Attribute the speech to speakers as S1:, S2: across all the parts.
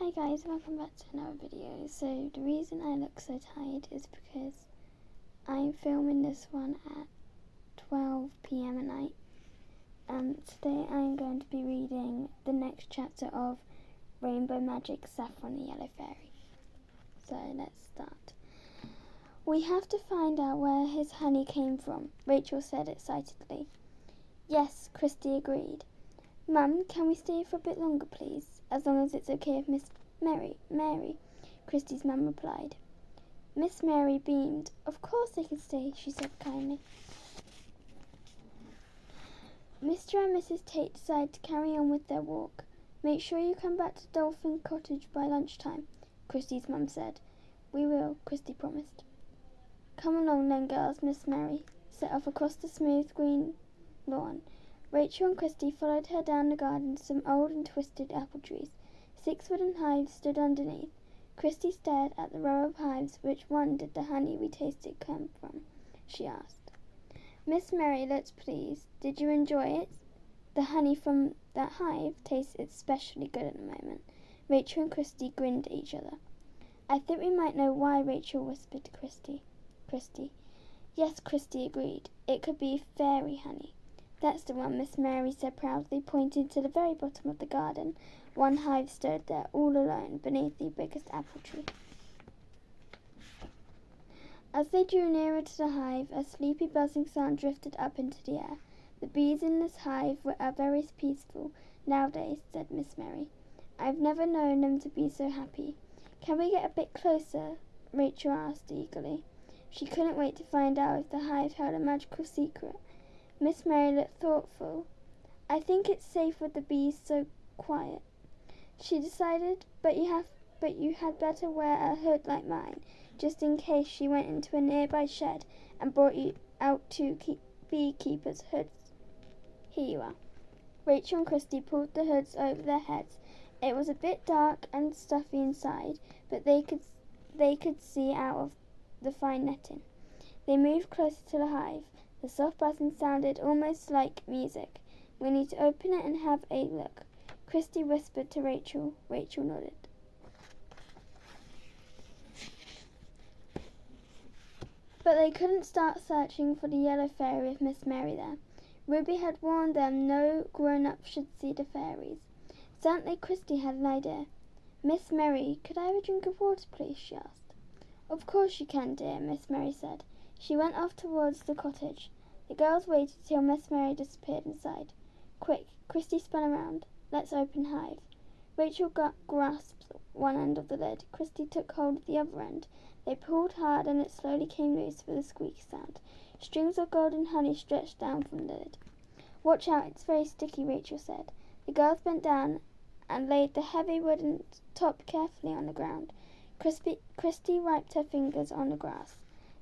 S1: Hi guys, welcome back to another video. So the reason I look so tired is because I'm filming this one at 12 p.m. at night. Today I'm going to be reading the next chapter of Rainbow Magic, Saffron the Yellow Fairy. So let's start. We have to find out where his honey came from, Rachel said excitedly. Yes, Christy agreed. Mum, can we stay for a bit longer, please? As long as it's okay with Miss Mary, Christy's mum replied. Miss Mary beamed. Of course they can stay, she said kindly. Mr. and Mrs. Tate decided to carry on with their walk. Make sure you come back to Dolphin Cottage by lunchtime, Christy's mum said. We will, Christy promised. Come along then, girls, Miss Mary set off across the smooth green lawn. Rachel and Christy followed her down the garden to some old and twisted apple trees. 6 wooden hives stood underneath. Christy stared at the row of hives. Which one did the honey we tasted come from? She asked. Miss Mary looked pleased. Did you enjoy it? The honey from that hive tastes especially good at the moment. Rachel and Christy grinned at each other. I think we might know why, Rachel whispered to Christy. Yes, Christy agreed. It could be fairy honey. That's the one, Miss Mary said proudly, pointing to the very bottom of the garden. One hive stood there all alone beneath the biggest apple tree. As they drew nearer to the hive, a sleepy buzzing sound drifted up into the air. The bees in this hive are very peaceful nowadays, said Miss Mary. I've never known them to be so happy. Can we get a bit closer? Rachel asked eagerly. She couldn't wait to find out if the hive held a magical secret. Miss Mary looked thoughtful. I think it's safe with the bees so quiet, she decided, but you had better wear a hood like mine, just in case she went into a nearby shed and brought you out 2 beekeepers' hoods. Here you are. Rachel and Christy pulled the hoods over their heads. It was a bit dark and stuffy inside, but they could see out of the fine netting. They moved closer to the hive. The soft buzzing sounded almost like music. We need to open it and have a look, Christy whispered to Rachel. Rachel nodded. But they couldn't start searching for the yellow fairy with Miss Mary there. Ruby had warned them no grown-up should see the fairies. Suddenly Christy had an idea. Miss Mary, could I have a drink of water, please? She asked. Of course you can, dear, Miss Mary said. She went off towards the cottage. The girls waited till Miss Mary disappeared inside. Quick, Christy spun around. Let's open hive. Rachel grasped one end of the lid. Christy took hold of the other end. They pulled hard and it slowly came loose with a squeaky sound. Strings of golden honey stretched down from the lid. Watch out, it's very sticky, Rachel said. The girls bent down and laid the heavy wooden top carefully on the ground. Christy wiped her fingers on the grass.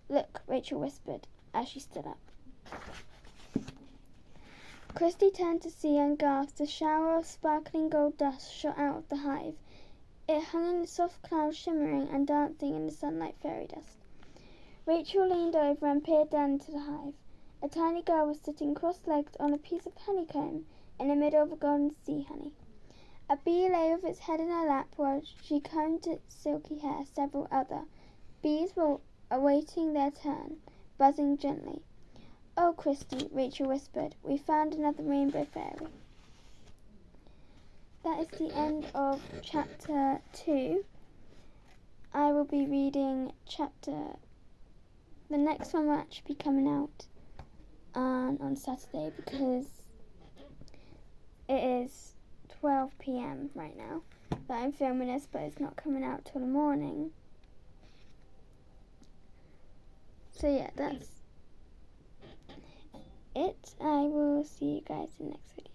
S1: Look, Rachel whispered as she stood up. Christy turned to see and gasped. A shower of sparkling gold dust shot out of the hive. It hung in a soft cloud, shimmering and dancing in the sunlight fairy dust. Rachel leaned over and peered down into the hive. A tiny girl was sitting cross-legged on a piece of honeycomb in the middle of a golden sea honey. A bee lay with its head in her lap while she combed its silky hair. Several other bees were awaiting their turn, buzzing gently. Oh, Christy, Rachel whispered, we found another rainbow fairy. That is the end of chapter 2. I will be reading the next one will actually be coming out on Saturday because it is 12 p.m. right now that I'm filming this, but it's not coming out till the morning. So yeah, that's it. I will see you guys in the next video.